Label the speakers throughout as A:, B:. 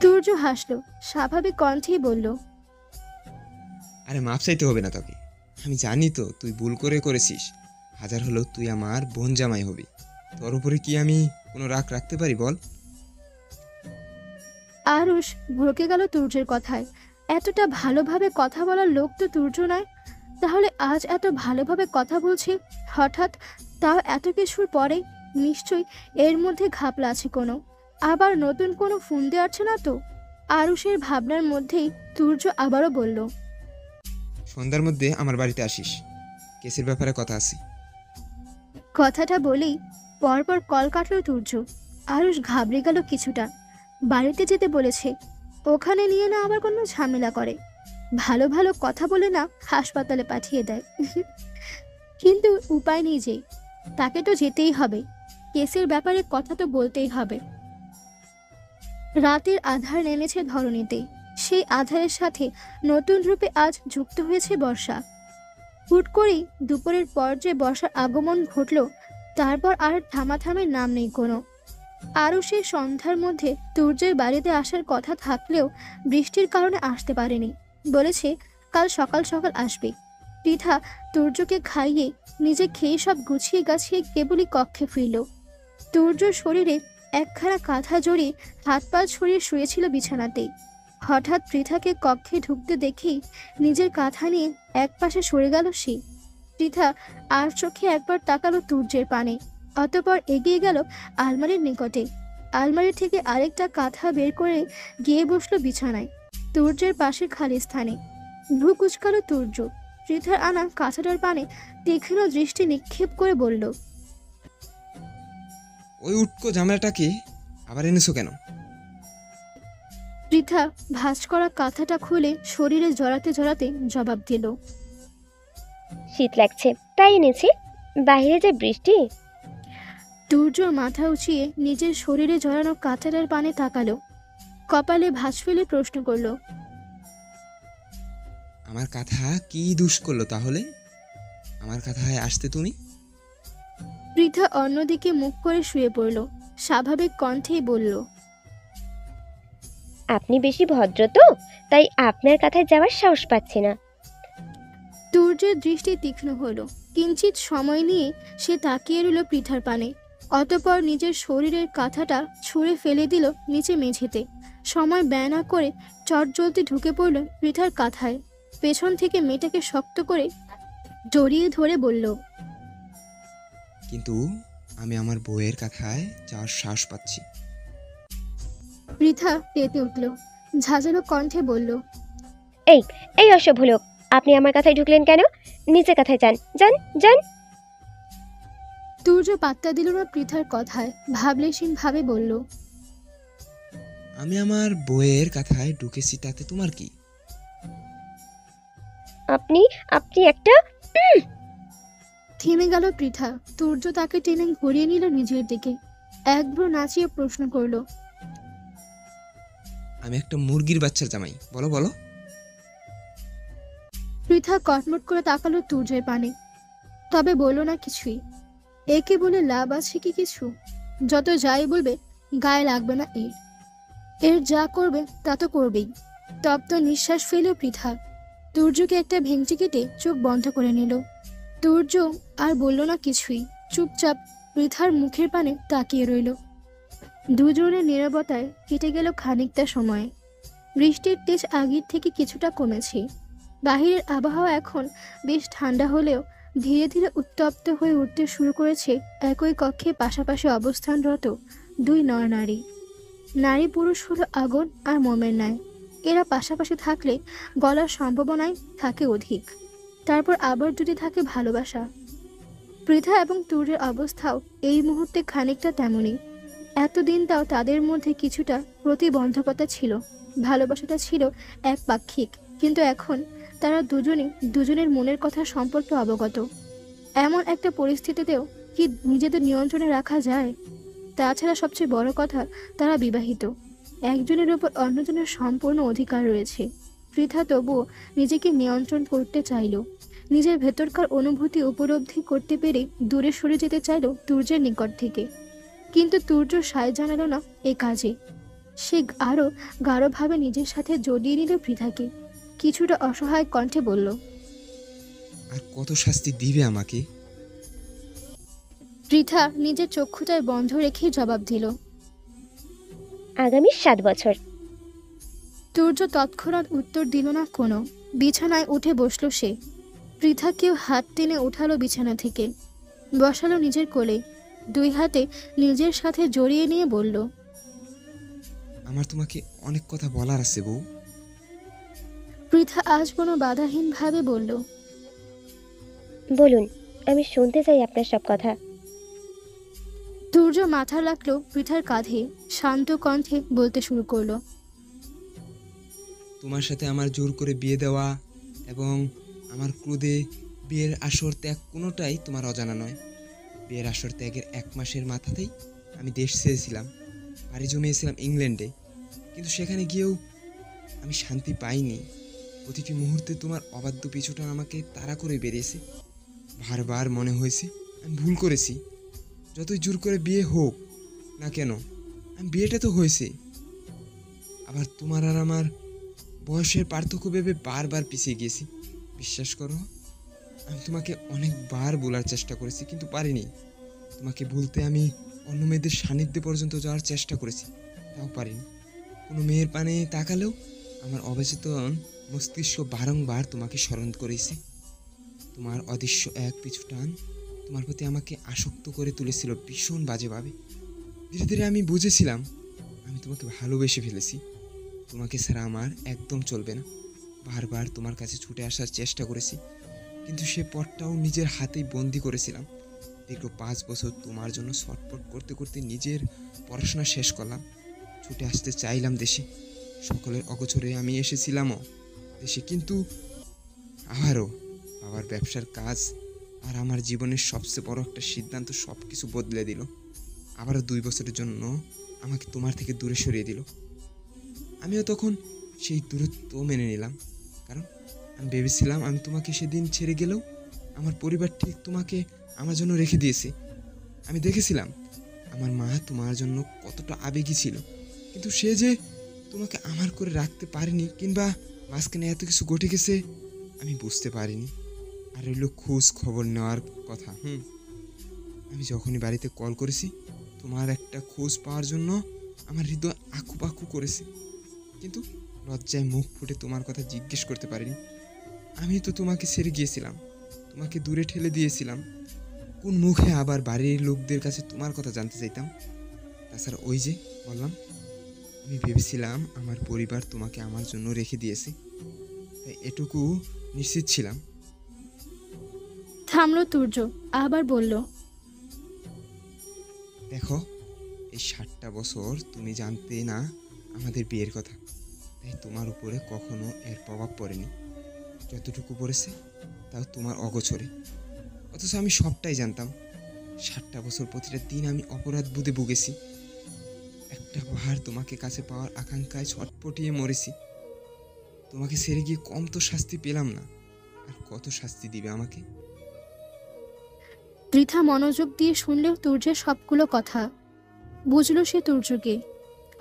A: তুর্য হাসলো, স্বাভাবিক কণ্ঠেই বলল,
B: আরে মাপ চাইতে হবে না তোকে। আমি জানি তো তুই ভুল করেছিস। হাজার হলো তুই আমার বোন জামাই হবি। তোর উপরে কি আমি কোনো রাগ রাখতে পারি বল?
A: আরুষ ভড়কে গেল তুর্যের কথায়। এতটা ভালোভাবে কথা বলার লোক তো তুর্য নয়। তাহলে আজ এত ভালোভাবে কথা বলছে হঠাৎ, তাও এত কিছুর পরে? নিশ্চয়ই এর মধ্যে ঘাপলা আছে কোনো। আবার নতুন কোনো ফোন দেওয়াচ্ছে না তো? আরুষের ভাবনার মধ্যেই তুর্য আবারও বলল,
B: সন্ধ্যার মধ্যে আমার বাড়িতে আসিস, কেসের ব্যাপারে কথা আছে।
A: কথাটা বলেই পরপর কল কাটল তুর্য। আরুষ ঘাবড়ে গেল কিছুটা। বাড়িতে যেতে বলেছে, ওখানে নিয়ে না আবার কোনো ঝামেলা করে, ভালো ভালো কথা বলে না হাসপাতালে পাঠিয়ে দেয়। কিন্তু উপায় নেই যে, তাকে তো যেতেই হবে। কেসের ব্যাপারে কথা তো বলতেই হবে। রাতের আধার নেমেছে ধরণীতে। সেই আধারের সাথে নতুন রূপে আজ যুক্ত হয়েছে বর্ষা। হুট করেই দুপুরের পর যে বর্ষার আগমন ঘটল, তারপর আর থামাথামের নাম নেই কোনো। আরও সেই সন্ধ্যার মধ্যে তুর্যের বাড়িতে আসার কথা থাকলেও বৃষ্টির কারণে আসতে পারেনি। বলেছে কাল সকাল সকাল আসবে। পৃথা তুর্যকে খাইয়ে নিজে খেয়ে সব গুছিয়ে গাছিয়ে কেবলই কক্ষে ফিরল। তুর্যর শরীরে একখানা কাঁথা জড়িয়ে হাত পা ছড়িয়ে শুয়েছিল বিছানাতেই। হঠাৎ পৃথাকে কক্ষে ঢুকতে দেখেই নিজের কাঁথা নিয়ে একপাশে সরে গেল সে। পৃথা আর চোখে একবার তাকালো তুর্যের পানে, অতঃপর এগিয়ে গেল আলমারির নিকটে। আলমারি থেকে আরেকটা কাঁথা বের করে গিয়ে বসলো বিছানায়, তুর্যের পাশে খালি স্থানে। ভ্রু কুচকালো তুর্য। পৃথার আনা কাঁথাটার পানে তীক্ষ্ণ দৃষ্টি নিক্ষেপ করে বলল,
B: ওই উটকো ঝামেলাটাকে আবার এনেছো কেন?
A: পৃথা ভাঁজ করা কাঁথাটা খুলে শরীরে জড়াতে জড়াতে জবাব দিল,
C: শীত লাগছে তাই এনেছি, বাইরে যে বৃষ্টি।
A: তুর্যর মাথা উঁচিয়ে নিজের শরীরে জড়ানো কাঁথাটার পানে তাকালো, কপালে ভাঁজ ফেলে প্রশ্ন করলো,
B: আমার কথা কি দুষ করলো তাহলে? আমার কথায় আসতে তুমি?
A: পৃথা অন্যদিকে মুখ করে শুয়ে পড়ল, স্বাভাবিক কণ্ঠেই বলল,
C: আপনি বেশি ভদ্র তো, তাই আপনার কথায় যাওয়ার সাহস পাচ্ছি না।
A: তুর্যের দৃষ্টি তীক্ষ্ণ হলো। কিঞ্চিত সময় নিয়ে সে তাকিয়ে রইল পৃথার পানে, অতঃপর নিজের শরীরের কাঁথাটা ছুঁড়ে ফেলে দিল নিচে মেঝেতে। সময় ব্যয় না করে চটজলদি ঢুকে পড়ল পৃথার কাঁথায়। পেছন থেকে মেয়েটাকে শক্ত করে জড়িয়ে ধরে বলল,
B: কিন্তু আমি আমার বউয়ের কথায় যাওয়ার সাহস পাচ্ছি।
A: পৃথা তেতে উঠল, ঝাঁঝালো কণ্ঠে বলল,
C: এই এই অসভ্য লোক, আপনি আমার কথায় ঢুকলেন কেন? নিচে কথায় যান যান যান।
A: তুর্য পাত্তা দিল না পৃথার কথায়, ভাবলেশীন ভাবে বলল,
B: আমি আমার বউয়ের কথায় ঢুকেছি, তাতে তোমার কি?
C: আপনি আপনি একটা
A: থেমে গেল পৃথা। তুর্য তাকে টেনে ঘুরিয়ে নিল নিজের দিকে, এক ভ্রু নাচিয়ে প্রশ্ন করলো,
B: আমি একটা মুরগির বাচ্চার জামাই, বলো বলো।
A: পৃথা কটমট করে তাকালো তুর্যের পানে, তবে বলল না কিছুই। একে বলে লাভ আছে কি কিছু? যত যাই বলবে গায়ে লাগবে না এর। এর যা করবে তা তো করবেই। তপ্ত নিঃশ্বাস ফেলে পৃথা তুর্যকে একটা ভেঙচি কেটে চোখ বন্ধ করে নিল। তুর্য আর বলল না কিছুই, চুপচাপ পৃথার মুখের পানে তাকিয়ে রইল। দুজনের নীরবতায় কেটে গেল খানিকটা সময়। বৃষ্টির তেজ আগের থেকে কিছুটা কমেছে। বাহিরের আবহাওয়া এখন বেশ ঠান্ডা হলেও ধীরে ধীরে উত্তপ্ত হয়ে উঠতে শুরু করেছে একই কক্ষে পাশাপাশি অবস্থানরত দুই নরনারী। নারী পুরুষ হলো আগুন আর মোমের ন্যায়। এরা পাশাপাশি থাকলে গলার সম্ভাবনাই থাকে অধিক। তারপর আবার যদি থাকে ভালোবাসা। পৃথা এবং তুর্যের অবস্থাও এই মুহূর্তে খানিকটা তেমনই। এতদিন তাও তাদের মধ্যে কিছুটা প্রতিবন্ধকতা ছিল, ভালোবাসাটা ছিল একপাক্ষিক, কিন্তু এখন তারা দুজনেই দুজনের মনের কথা সম্পর্কে অবগত। এমন একটা পরিস্থিতিতেও কি নিজেদের নিয়ন্ত্রণে রাখা যায়? তাছাড়া সবচেয়ে বড় কথা, তারা বিবাহিত। একজনের উপর অন্যজনের সম্পূর্ণ অধিকার রয়েছে। পৃথা তবুও নিজেকে নিয়ন্ত্রণ করতে চাইল, নিজের ভেতরকার অনুভূতি উপলব্ধি করতে পেরে দূরে সরে যেতে চাইল তুর্যের নিকট থেকে। কিন্তু তুর্য সায় জানালো না এ কাজে। সে আরো গাঢ়ভাবে নিজের সাথে জড়িয়ে নিল পৃথাকে। কিছুটা অসহায় কণ্ঠে বলল,
B: আর কত শাস্তি দিবে আমাকে?
A: পৃথা নিজের চক্ষুটায় বন্ধ রেখে জবাব দিল।
C: আগামী 7 বছর।
A: তুর্য তৎক্ষণাৎ উত্তর দিল না কোনো। বিছানায় উঠে বসলো সে। পৃথাকেও হাত টেনে উঠালো বিছানা থেকে, বসালো নিজের কোলে, 2 হাতে নিজের সাথে জড়িয়ে নিয়ে বলল,
B: আমার তোমাকে অনেক কথা বলার আছে বউ।
A: পৃথা আজ কোনো বাধাহীন ভাবে বলল,
C: বলুন, আমি শুনতে চাই আপনার সব কথা।
A: তুর্য মাথা রাখলো পৃথার কাঁধে, শান্ত কণ্ঠে বলতে শুরু করলো,
B: তোমার সাথে আমার জোর করে বিয়ে দেওয়া এবং আমার ক্রোধে বিয়ের আসর ত্যাগ কোনোটাই তোমার অজানা নয়। বিয়ের আসর ত্যাগের 1 মাসের মাথাতেই আমি দেশ ছেড়েছিলাম, পাড়ি জমিয়েছিলাম ইংল্যান্ডে। কিন্তু সেখানে গিয়েও আমি শান্তি পাইনি। প্রতিটি মুহূর্তে তোমার অবাধ্য পিছুটা আমাকে তাড়া করে বেরিয়েছে। বারবার মনে হয়েছে আমি ভুল করেছি। যতই জোর করে বিয়ে হোক না কেন, আমি বিয়েটা তো হয়েছে। আবার তোমার আর আমার বয়সের পার্থক্য ভেবে বারবার পিছিয়ে গিয়েছি। বিশ্বাস করো, আমি তোমাকে অনেকবার বলার চেষ্টা করেছি কিন্তু পারিনি। তোমাকে বলতে আমি অন্য মেয়েদের সান্নিধ্যে পর্যন্ত যাওয়ার চেষ্টা করেছি, তাও পারিনি। কোনো মেয়ের পানে তাকালেও আমার অবচেতন মস্তিষ্ক বারংবার তোমাকে স্মরণ করেছে। তোমার অদৃশ্য এক পিছু টান তোমার প্রতি আমাকে আসক্ত করে তুলেছিল ভীষণ বাজেভাবে। ধীরে ধীরে আমি বুঝেছিলাম আমি তোমাকে ভালোবেসে ফেলেছি। তোমাকে ছাড়া আমার একদম চলবে না। বারবার তোমার কাছে ছুটে আসার চেষ্টা করেছি, কিন্তু সে পথটাও নিজের হাতেই বন্দি করেছিলাম। দীর্ঘ 5 বছর তোমার জন্য ছটফট করতে করতে নিজের পড়াশোনা শেষ করলাম। ছুটে আসতে চাইলাম দেশে, সকলের অগোচরে আমি এসেছিলামও দেশে, কিন্তু আবারও বাবার ব্যবসার কাজ আর আমার জীবনের সবচেয়ে বড় একটা সিদ্ধান্ত সব কিছু বদলে দিল। আবারও 2 বছরের জন্য আমাকে তোমার থেকে দূরে সরিয়ে দিল। আমিও তখন সেই দূরত্ব মেনে নিলাম, কারণ আমি ভেবেছিলাম আমি তোমাকে সেদিন ছেড়ে গেলেও আমার পরিবার ঠিক তোমাকে আমার জন্য রেখে দিয়েছে। আমি দেখেছিলাম আমার মা তোমার জন্য কতটা আবেগী ছিল, কিন্তু সে যে তোমাকে আমার করে রাখতে পারেনি কিংবা মাঝখানে এত কিছু ঘটে গেছে আমি বুঝতে পারিনি। আর রইল খোঁজ খবর নেওয়ার কথা। আমি যখনই বাড়িতে কল করেছি তোমার একটা খোঁজ পাওয়ার জন্য আমার হৃদয় আঁকু পাকু করেছে, কিন্তু লজ্জায় মুখ ফুটে তোমার কথা জিজ্ঞেস করতে পারিনি। আমি তো তোমাকে ছেড়ে গিয়েছিলাম, তোমাকে দূরে ঠেলে দিয়েছিলাম। কোন মুখে আবার বাড়ির লোকদের কাছে তোমার কথা জানতে চাইতাম? তাছাড়া ওই যে বললাম, আমি ভেবেছিলাম আমার পরিবার তোমাকে আমার জন্য রেখে দিয়েছে, তাই এটুকু নিশ্চিত ছিলাম।
A: থামলো তুর্য, আবার বলল,
B: দেখো, এই 7টা বছর তুমি জানতে না আমাদের বিয়ের কথা, তাই তোমার উপরে কখনো এর প্রভাব পড়েনি। যতটুকু পড়েছে তাও তোমার অগোচরে, অথচ আমি সবটাই জানতাম। 7টা বছর প্রতিটা দিন আমি অপরাধ বোধে ভুগেছি। একটা বার তোমাকে কাছে পাওয়ার আকাঙ্ক্ষায় ছটপটিয়ে মরেছি। তোমাকে ছেড়ে গিয়ে কম তো শাস্তি পেলাম না, আর কত শাস্তি দিবে আমাকে?
A: পৃথা মনোযোগ দিয়ে শুনলেও তুর্যের সবগুলো কথা। বুঝলো সে তুর্যকে।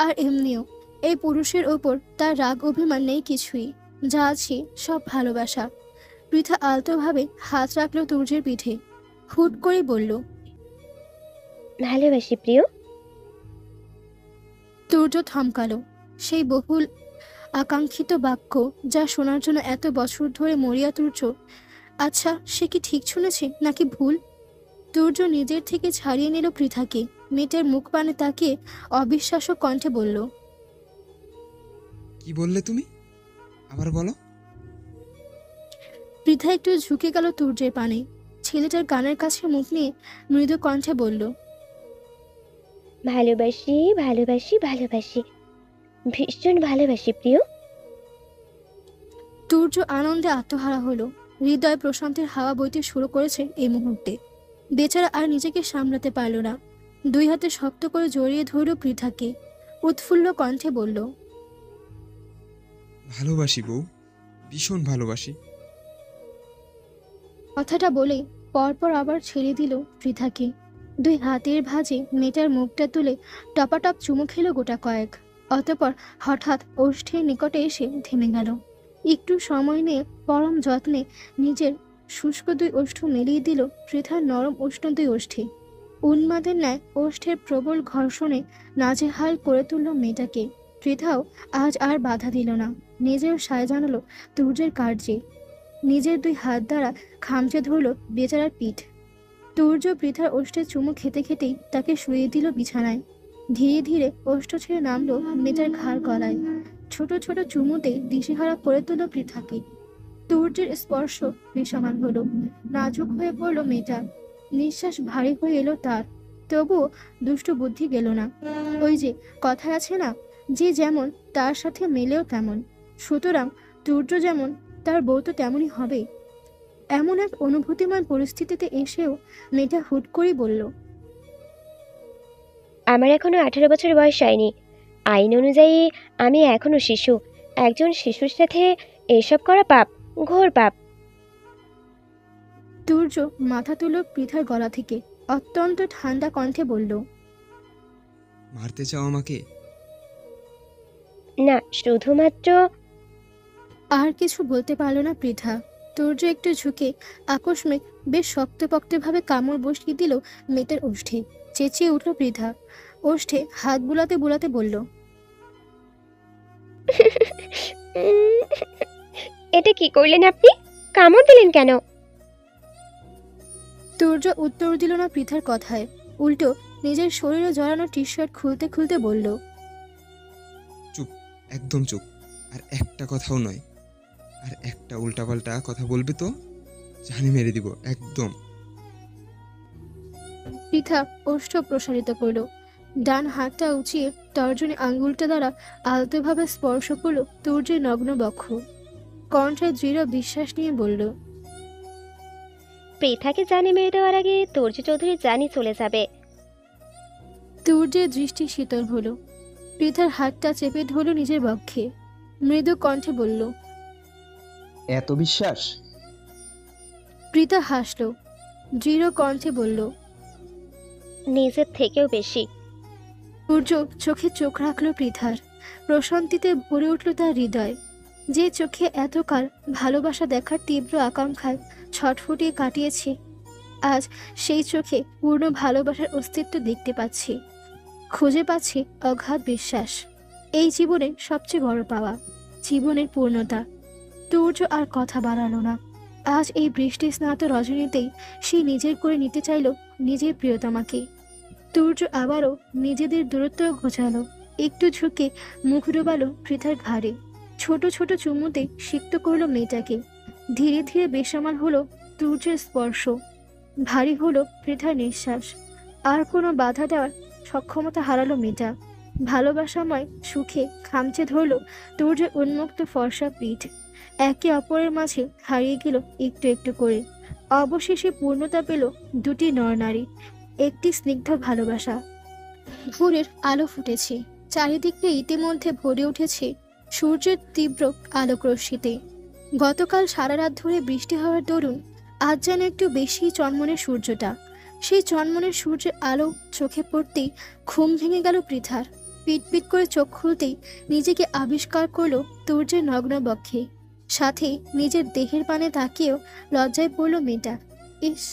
A: আর এমনিও এই পুরুষের ওপর তার রাগ অভিমান নেই কিছুই, যা আছে সব ভালোবাসা। পৃথা আলতোভাবে হাত রাখলো তুর্যের পিঠে, হুট করে বলল,
C: ভালোবাসি প্রিয়।
A: তুর্য থমকালো। সেই বহুল আকাঙ্ক্ষিত বাক্য, যা শোনার জন্য এত বছর ধরে মরিয়া তুর্য, আচ্ছা সে কি ঠিক শুনেছে নাকি ভুল? তুর্য নিজের থেকে ছাড়িয়ে নিল পৃথাকে, মেয়েটার মুখ পানে তাকিয়ে অবিশ্বাস্য কণ্ঠে বলল,
B: কি বললে তুমি? আবার বলো।
A: পৃথা একটু ঝুঁকে গেল তুর্যের পানে, ছেলেটার কানের কাছে মুখ নিয়ে মৃদু কণ্ঠে বলল,
C: ভালোবাসি ভালোবাসি ভালোবাসি, ভীষণ ভালোবাসি প্রিয়।
A: তুর্য আনন্দে আত্মহারা হলো। হৃদয় প্রশান্তির হাওয়া বইতে শুরু করেছে এই মুহূর্তে। বেচারা আর নিজেকে সামলাতে পারল না, 2 হাতে শক্ত করে জড়িয়ে ধরল পৃথাকে, উৎফুল্ল কণ্ঠে বলল,
B: ভালোবাসি বউ, ভীষণ ভালোবাসি।
A: কথাটা বলে পরপর আবার ছেড়ে দিল পৃথাকে। 2 হাতের ভাঁজে মেয়েটার মুখটা তুলে টপাটপ চুমু খেলো গোটা কয়েক। অতঃপর হঠাৎ ওষ্ঠের নিকটে এসে থেমে গেল। একটু সময় নিয়ে পরম যত্নে নিজের শুষ্ক দুই ওষ্ঠ মেলিয়ে দিল পৃথার নরম উষ্ণ দুই ওষ্ঠে। উন্মাদের ন্যায় ওষ্ঠের প্রবল ঘর্ষণে নাজেহাল করে তুলল মেয়েটাকে। পৃথাও আজ আর বাধা দিল না, নিজের সায় জানালো তুর্যের কার্যে। নিজের দুই হাত দ্বারা খামচে ধরল বেচারার পিঠ। তুর্য পৃথার ওষ্ঠে চুমু খেতে খেতেই তাকে শুয়ে দিল বিছানায়। ধীরে ধীরে ওষ্ঠ ছেড়ে নামলো মেয়েটার ঘাড় গলায়। ছোট ছোট চুমুতে দিশেহারা করে তুলল পৃথাকে। তুর্যের স্পর্শ বেসামাল হলো, নাজুক হয়ে পড়ল মেয়েটা। নিঃশ্বাস ভারী হয়ে এলো তার, তবুও দুষ্ট বুদ্ধি গেল না। ওই যে কথা আছে না, যে যেমন তার সাথে মেলেও তেমন। সুতরাং তুর্য যেমন তার বউ তো তেমনই হবে। এমন এক অনুভূতিময় পরিস্থিতিতে এসেও মেয়েটা হুট করেই বলল,
C: আমার এখনো 18 বছর বয়স হয়নি। আইন অনুযায়ী আমি এখনো শিশু। একজন শিশুর সাথে এসব করা পাপ, ঘোর পাপ।
A: তুর্য মাথা তুলল পৃথার গলা থেকে, অত্যন্ত ঠান্ডা কণ্ঠে বলল,
B: মারতে চাও আমাকে?
C: না, শুধুমাত্র।
A: আর কিছু বলতে পারল না পৃথা। তুর্য একটু ঝুঁকে আকস্মিক বেশ শক্তপোক্তভাবে কামড় বসিয়ে দিল মেয়েটার ওষ্ঠে। চেঁচিয়ে উঠল পৃথা, ওষ্ঠে হাত বুলাতে বুলাতে বলল,
C: এটা কি করলেন আপনি? কামড় দিলেন কেন?
A: তুর্য উত্তর দিল না পৃথার কথায়, উল্টো নিজের শরীরে জড়ানো টি শার্ট খুলতে খুলতে বলল,
B: চুপ, একদম চুপ। আর একটা কথাও নয়। আর একটা উল্টাপাল্টা কথা বলবে তো জানি মেরে দিব একদম।
A: পৃথা ওষ্ঠ প্রসারিত করল, ডান হাতটা উঁচিয়ে তর্জনী আঙ্গুলটা দ্বারা আলতোভাবে স্পর্শ করল তুর্যের নগ্ন বক্ষ। কণ্ঠে দৃঢ় বিশ্বাস নিয়ে বলল,
C: পৃথাকে জানে মেরে দেওয়ার আগে তুর্য চৌধুরী জানি চলে যাবে।
A: তুর্যের দৃষ্টি শীতল হলো। পৃথার হাতটা চেপে ধরল নিজের বক্ষে, মৃদু কণ্ঠে বলল,
D: এত বিশ্বাস?
A: পৃথা হাসল, দৃঢ় কণ্ঠে বলল,
C: নিজের থেকেও বেশি।
A: সূর্য চোখে চোখ রাখল পৃথার। প্রশান্তিতে ভরে উঠল তার হৃদয়। যে চোখে এতকাল ভালোবাসা দেখার তীব্র আকাঙ্ক্ষায় ছটফটিয়ে কাটিয়েছে, আজ সেই চোখে পূর্ণ ভালোবাসার অস্তিত্ব দেখতে পাচ্ছি। খুঁজে পাচ্ছি অগাধ বিশ্বাস। এই জীবনে সবচেয়ে বড় পাওয়া, জীবনের পূর্ণতা। তুর্য আর কথা বাড়ালো না। আজ এই বৃষ্টি স্নাত রজনীতেই সে নিজের করে নিতে চাইল নিজের প্রিয়তমাকে। তুর্য আবারও নিজেদের দূরত্ব ঘোচালো, একটু ঝুঁকে মুখ ডোবালো পৃথার ঘাড়ে। ছোট ছোট চুমুতে সিক্ত করলো মেয়েটাকে। ধীরে ধীরে বেসামাল হলো তুর্যের স্পর্শ, ভারী হলো পৃথার নিঃশ্বাস। আর কোনো বাধা দেওয়ার সক্ষমতা হারালো মেয়েটা। ভালোবাসাময় সুখে খামচে ধরলো তুর্যের উন্মুক্ত ফর্সা পিঠ। একে অপরের মাঝে হারিয়ে গেল একটু একটু করে। অবশেষে পূর্ণতা পেল দুটি নরনারী, একটি স্নিগ্ধ ভালোবাসা। ভোরের আলো ফুটেছে, চারিদিকটা ইতিমধ্যে ভরে উঠেছে সূর্যের তীব্র আলোকরশ্মিতে। গতকাল সারা রাত ধরে বৃষ্টি হওয়ার দরুন আজ যেন একটু বেশি চনমনে সূর্যটা। সেই চনমনের সূর্যের আলো চোখে পড়তেই ঘুম ভেঙে গেল পৃথার। পিটপিট করে চোখ খুলতেই নিজেকে আবিষ্কার করলো তুর্যের নগ্ন বক্ষে। সাথে নিজের দেহের পানে তাকিয়েও লজ্জায় পড়ল মেয়েটা। ইস,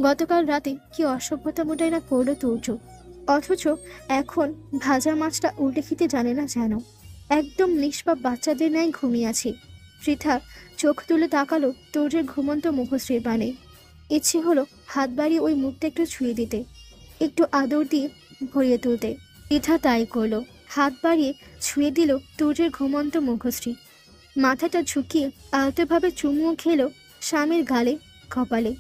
A: গতকাল রাতে কি অসভ্যতা মোটাই না করলো তুর্য। অথচ এখন ভাজা মাছটা উল্টে খেতে জানে না যেন। একদম নিষ্পাপ বাচ্চাদের ন্যায় ঘুমিয়ে আছে। পৃথা চোখ তুলে তাকালো তুর্যের ঘুমন্ত মুখশ্রীর পানে। ইচ্ছে হলো হাত বাড়িয়ে ওই মুখটা একটু ছুঁয়ে দিতে, একটু আদর দিয়ে ভরিয়ে তুলতে। পৃথা তাই করলো, হাত বাড়িয়ে ছুঁয়ে দিল তুর্যের ঘুমন্ত মুখশ্রী। মাথাটা ঝুঁকিয়ে আলতোভাবে চুমুও খেলো স্বামীর গালে, কপালে।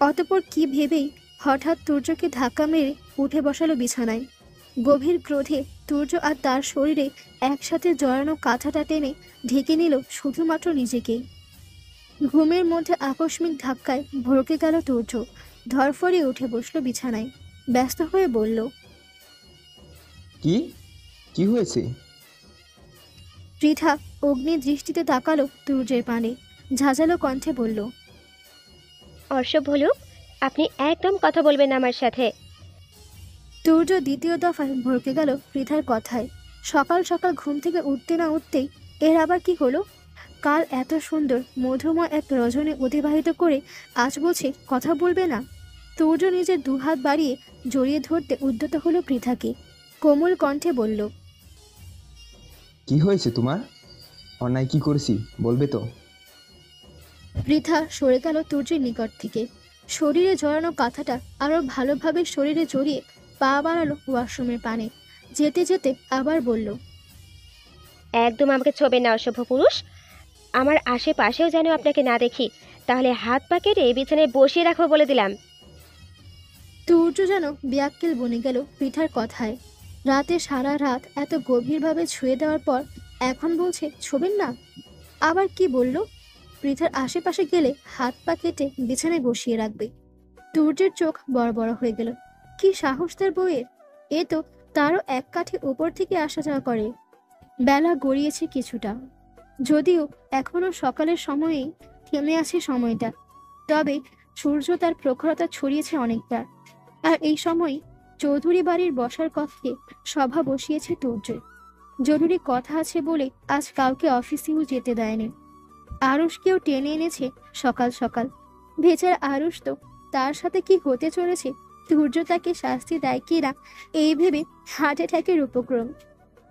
A: অতঃপর কি ভেবেই হঠাৎ তুর্যকে ধাক্কা মেরে উঠে বসালো বিছানায়। গভীর ক্রোধে তুর্য আর তার শরীরে একসাথে জড়ানো কাঁথাটা টেনে ঢেকে নিল শুধুমাত্র নিজেকে। ঘুমের মধ্যে আকস্মিক ধাক্কায় ভড়কে গেল তুর্য। ধরফড়িয়ে উঠে বসলো বিছানায়, ব্যস্ত হয়ে বলল,
D: কি কি হয়েছে?
A: পৃথা অগ্নি দৃষ্টিতে তাকালো তুর্যের পানে, ঝাঁঝালো কণ্ঠে বলল,
C: অসভ্য লোক, আপনি একদম কথা বলবেন না আমার সাথে।
A: তুর্য দ্বিতীয় দফায় ভড়কে গেল পৃথার কথায়। সকাল সকাল ঘুম থেকে উঠতে না উঠতেই এর আবার কি হলো? কাল এত সুন্দর মধুময় এক রজনী অতিবাহিত করে আজ বলছে কথা বলবে না। তুর্য নিজের দুহাত বাড়িয়ে জড়িয়ে ধরতে উদ্যত হলো পৃথাকে। কোমল কণ্ঠে বলল,
D: কি হয়েছে তোমার? অন্যায় কি করেছি বলবে তো?
A: পৃথা সরে গেল তুর্যের নিকট থেকে। শরীরে জড়ানো কাঁথাটা আরো ভালোভাবে শরীরে জড়িয়ে পা বাড়ালো ওয়াশরুমের পানে। যেতে যেতে আবার বলল,
C: একদম আমাকে ছোবেন না অসভ্য পুরুষ। আমার আশেপাশেও যেন আপনাকে না দেখি, তাহলে হাত পা কেটে বিছানায় বসিয়ে রাখবো বলে দিলাম।
A: তুর্য যেন ব্যাকুল বনে গেল পৃথার কথায়। রাতে সারা রাত এত গভীরভাবে ছুঁয়ে দেওয়ার পর এখন বলছে ছোবেন না। আবার কি বলল? পৃথার আশেপাশে গেলে হাত পা কেটে বিছানায় বসিয়ে রাখবে। তুর্যের চোখ বড় বড় হয়ে গেল। কি সাহস তার বউয়ের! এ তো তারও এক কাঠি উপর থেকে আসা যাওয়া করে। বেলা গড়িয়েছে কিছুটা, যদিও এখনো সকালের সময়েই থেমে আছে সময়টা, তবে সূর্য তার প্রখরতা ছড়িয়েছে অনেকটা। আর এই সময় চৌধুরী বাড়ির বসার কক্ষে সভা বসিয়েছে তুর্য। জরুরি কথা আছে বলে আজ কাউকে অফিসেও যেতে দেয়নি। আরুষকেও টেনে এনেছে সকাল সকাল। বেচার আরুষ তো তার সাথে কি হতে চলেছে, তুর্য তাকে শাস্তি দেয় কিনা এই ভেবে হার্ট অ্যাটাকের উপক্রম।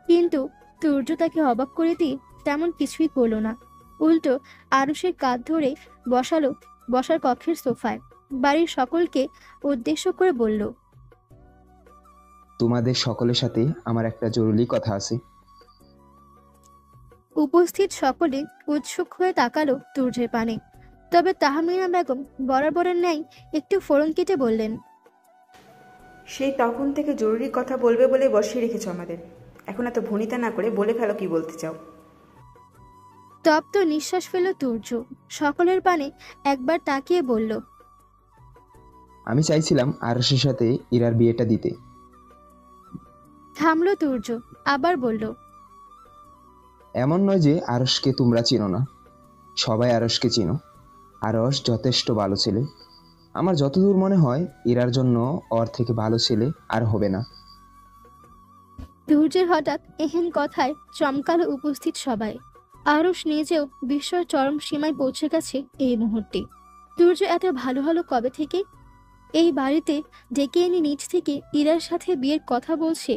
A: কিন্তু তুর্য তাকে অবাক করে দিয়ে তেমন কিছুই করলো না। উল্টো আরুষের কাঁধ ধরে বসালো বসার কক্ষের সোফায়। বাড়ির সকলকে উদ্দেশ্য করে বলল,
D: তোমাদের সকলের সাথে আমার একটা জরুরি কথা আছে।
A: উপস্থিত সকলে উৎসুক হয়ে তাকালো তুর্যের পানে। তবে তাহমিনা বেগম বরাবরের ন্যায় একটু ফোড়ন কেটে বললেন,
E: সেই তখন থেকে জরুরি কথা বলবে বলে বসিয়ে রেখেছো আমাদের। এখন এত ভনিতা না করে বলে ফেলো কি বলতে চাও।
A: তপ্ত নিঃশ্বাস ফেলল তুর্য। সকলের পানে একবার তাকিয়ে বলল,
D: আমি চাইছিলাম আরশের সাথে ইরার বিয়েটা দিতে।
A: থামলো তুর্য, আবার বলল,
D: এমন নয় যে আরশকে তোমরা চিনো না, সবাই আরশকে চিনো। আরশ যথেষ্ট ভালো ছেলে। আমার যতদূর মনে হয় ইরার জন্য ওর থেকে ভালো ছেলে আর হবে না।
A: তুর্যের হঠাৎ এহেন কথায় চমকালো উপস্থিত সবাই। আরুষ নিজেও বিস্ময় চরম সীমায় পৌঁছে গেছে এই মুহূর্তে। তুর্য এত ভালো হলো কবে থেকে? এই বাড়িতে ডেকে এনে নিজ থেকে ইরার সাথে বিয়ের কথা বলছে।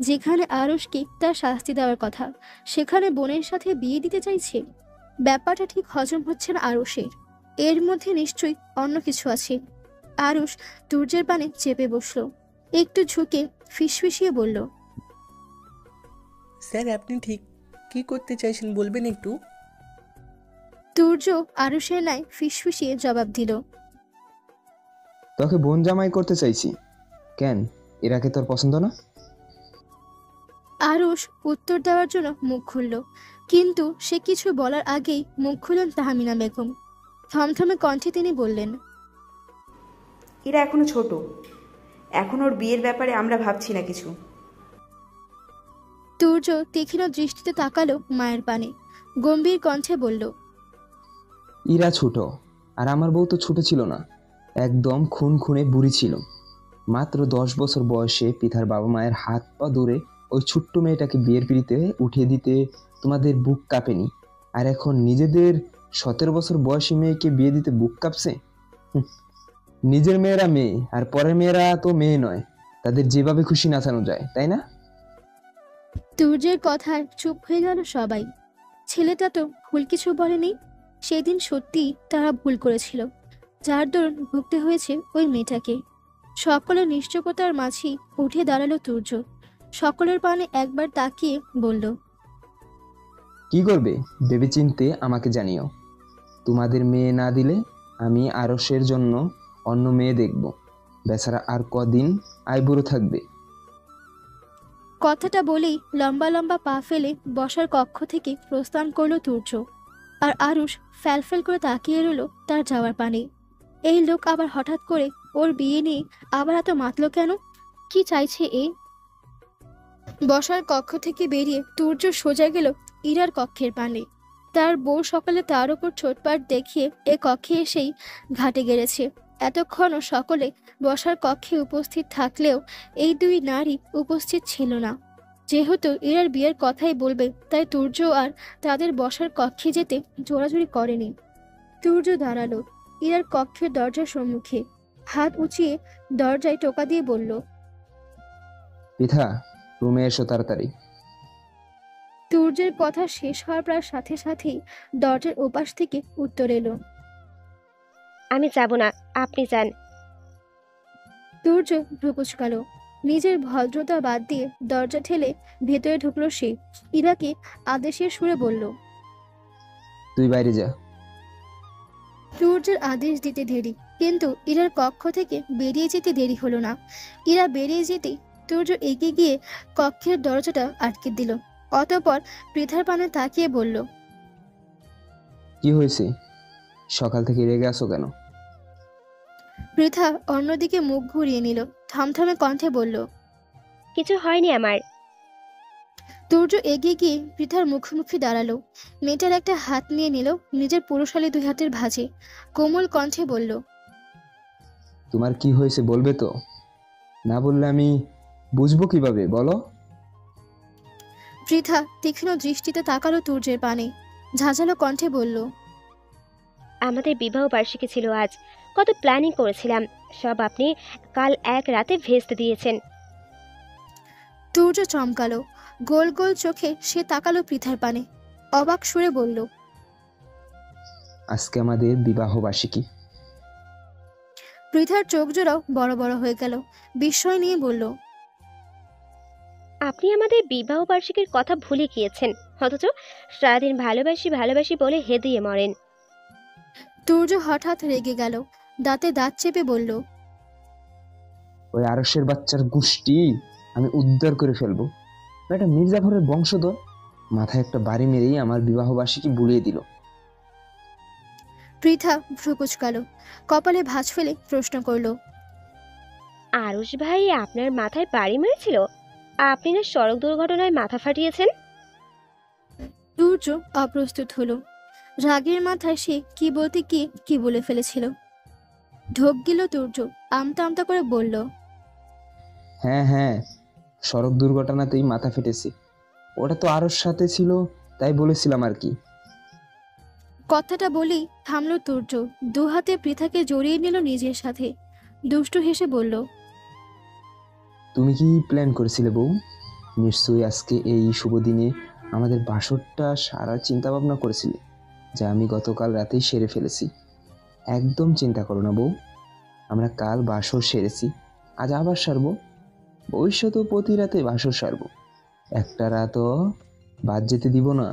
A: যেখানে আরুষকে তার শাস্তি দেওয়ার কথা, সেখানে বোনের সাথে বিয়ে দিতে চাইছে। ব্যাপারটা ঠিক হজম হচ্ছে না আরুষের। এর মধ্যে নিশ্চয়ই অন্য কিছু আছে। আরুষ তুর্যের পানে চেপে বসলো। একটু ঝুঁকে ফিসফিসিয়ে বলল,
F: স্যার আপনি ঠিক কি করতে চাইছেন বলবেন একটু?
A: তুর্য আরুষের ন্যায় ফিসফিসিয়ে জবাব দিল,
D: তোকে বোন জামাই করতে চাইছি। কেন, ইরাকে তোর পছন্দ না?
A: আরুষ উত্তর দেওয়ার জন্য মুখ খুলল, কিন্তু সে কিছু বলার আগেই মুখ খুললেন তাহমিনা বেগম। থমথমে কণ্ঠে তিনি বললেন,
E: এরা এখনো ছোট, এখন ওর বিয়ের ব্যাপারে আমরা ভাবছি না কিছু।
A: তুর্য তীক্ষ্ণ দৃষ্টিতে তাকালো মায়ের পানে, গম্ভীর কণ্ঠে বলল,
D: ইরা ছোট, আর আমার বউ তো ছোট ছিল না, একদম খুন খুনে বুড়ি ছিল। মাত্র 10 বছর বয়সে পিতার বাবা মায়ের হাত পা ধরে ওই ছোট্ট মেয়েটাকে বিয়ের পিড়িতে উঠিয়ে দিতে তোমাদের বুক কাঁপেনি? আর এখন নিজেদের 17 বছর বয়সী মেয়েকে বিয়ে দিতে বুক কাঁপছে? হুঁ, নিজের মেয়েরা মেয়ে, আর পরের মেয়েরা তো মেয়ে নয়, তাদের যেভাবে খুশি নাচানো যায়, তাই না?
A: তুর্যের কথায় চুপ হয়ে গেল সবাই। ছেলেটা তো ভুল কিছু বলেনি। সেদিন সত্যিই তারা ভুল করেছিল, যার দরুন ভুগতে হয়েছে ওই মেয়েটাকে। সকলের নিশ্চুপতার মাঝেই উঠে দাঁড়ালো তুর্য। সকলের পানে একবার তাকিয়ে বলল,
D: কি করবে ভেবেচিন্তে আমাকে জানিও। তোমাদের মেয়ে না দিলে আমি আরশের জন্য অন্য মেয়ে দেখব। বেচারা আর কদিন আইবুড়ো থাকবে।
A: কথাটা বলেই লম্বা লম্বা পা ফেলে বসার কক্ষ থেকে প্রস্থান করলো তুর্য। আর আরুষ ফ্যালফ্যাল করে তাকিয়ে রইল তার যাওয়ার পানে। এই লোক আবার হঠাৎ করে ওর বিয়ে নিয়ে আবার এত মাতলো কেন? কি চাইছে এ? বসার কক্ষ থেকে বেরিয়ে তুর্য সোজা গেল ইরার কক্ষের পানে। তার বউ সকালে তার ওপর ছোটপাট দেখিয়ে এ কক্ষে এসেই ঘাটে গেড়েছে। এতক্ষণও সকলে বসার কক্ষে উপস্থিত থাকলেও এই দুই নারী উপস্থিত ছিল না। যেহেতু ইরার বিয়ের কথাই বলবে, তাই তুর্য আর তাদের বসার কক্ষে যেতে জোরাজুরি করেনি। তুর্য দাঁড়ালো ইরার কক্ষের দরজার সম্মুখে, হাত উঁচিয়ে দরজায় টোকা দিয়ে বলল,
D: পৃথা, রুমে এসো তাড়াতাড়ি।
A: তুর্যের কথা শেষ হওয়ার প্রায় সাথে সাথেই দরজার ওপাশ থেকে উত্তর এলো,
C: আমি যাব না, আপনি যান।
A: তুর্য ভ্রুকুচকাল। নিজের ভদ্রতা বাদ দিয়ে দরজা ঠেলে ভেতরে ঢুকলো সে। ইরাকে আদেশের সুরে বলল,
D: তুই বাইরে যা।
A: তুর্যের আদেশ দিতে দেরি, কিন্তু ইরার কক্ষ থেকে বেরিয়ে যেতে দেরি হলো না। ইরা বেরিয়ে যেতেই তুর্য এগিয়ে গিয়ে কক্ষের দরজাটা আটকে দিল। অতঃপর পৃথার পানে তাকিয়ে বলল,
D: কি হয়েছে? সকাল থেকে রেগে আছো কেন?
A: পৃথা অন্যদিকে মুখ ঘুরিয়ে নিল, থমথমে কণ্ঠে বলল,
C: কিছু হয়নি আমার।
A: তুর্য এগিয়ে গিয়ে পৃথার মুখোমুখি দাঁড়ালো। মেয়েটার একটা হাত নিয়ে নিল নিজের পুরুষালী দুই হাতের ভাঁজে, কোমল কণ্ঠে বলল,
D: তোমার কি হয়েছে বলবে তো? না বললে আমি বুঝবো কিভাবে, বলো।
A: পৃথা তীক্ষ্ণ দৃষ্টিতে তাকালো তুর্যের পানে, ঝাঁঝালো কণ্ঠে বলল,
C: আমাদের বিবাহ বার্ষিকী ছিল আজ, কত প্ল্যানিং করেছিলাম, সব আপনি কাল এক রাতে ভেস্তে দিয়েছেন।
A: তুর্য চমকালো, গোল গোল চোখে সে তাকালো পৃথার পানে, অবাক সুরে বলল,
D: আজকে আমাদের বিবাহ বার্ষিকী।
A: পৃথার চোখ জোড়াও বড় বড় হয়ে গেল, বিস্ময় নিয়ে বলল,
C: আপনি আমাদের বিবাহ বার্ষিকীর কথা ভুলে গিয়েছেন, অথচ সারাদিন ভালোবাসি ভালোবাসি বলে হেদিয়ে মরেন।
A: তুর্য হঠাৎ রেগে গেল, দাঁতে দাঁত চেপে বলল,
D: ওই আরসের বাচ্চার গোষ্ঠী আমি উদ্ধার করে ফেলবো। এটা মির্জাফরের বংশধর, মাথায় একটা বাড়ি মেরেই আমার বিবাহ বার্ষিকী বুলিয়ে দিল।
A: পৃথা ভ্রুকুচকালো, কপালে ভাঁজ ফেলে প্রশ্ন করল,
C: আরুষ ভাই আপনার মাথায় বাড়ি মেরেছিল? আপনি না সড়ক দুর্ঘটনায় মাথা ফাটিয়েছেন?
A: তুর্য অপ্রস্তুত হলো। রাগের মাথায় সে কি বলতে কি বলে ফেলেছিল। ঢোক গেল তুর্য, আমতা আমতা করে বলল,
D: হ্যাঁ হ্যাঁ, সড়ক দুর্ঘটনাতেই মাথা ফেটেছে। ওটা তো আরোর সাথে ছিল, তাই বলেছিলাম আর কি।
A: কথাটা বলেই থামলো তুর্য, দু হাতে পৃথাকে জড়িয়ে নিল নিজের সাথে, দুষ্টু হেসে বলল,
D: তুমি কি প্ল্যান করেছিলে বউ? নিশ্চয়ই আজকে এই শুভ দিনে আমাদের বাসরটা সারা চিন্তা ভাবনা করেছিলে, যা আমি গতকাল রাতেই সেরে ফেলেছি। একদম চিন্তা করো না বউ, আমরা কাল বাসর সেরেছি, আজ আবার সারবো। ভবিষ্যতেও প্রতি রাতে বাসর সারবো, একটা রাতও বাদ যেতে দিব না।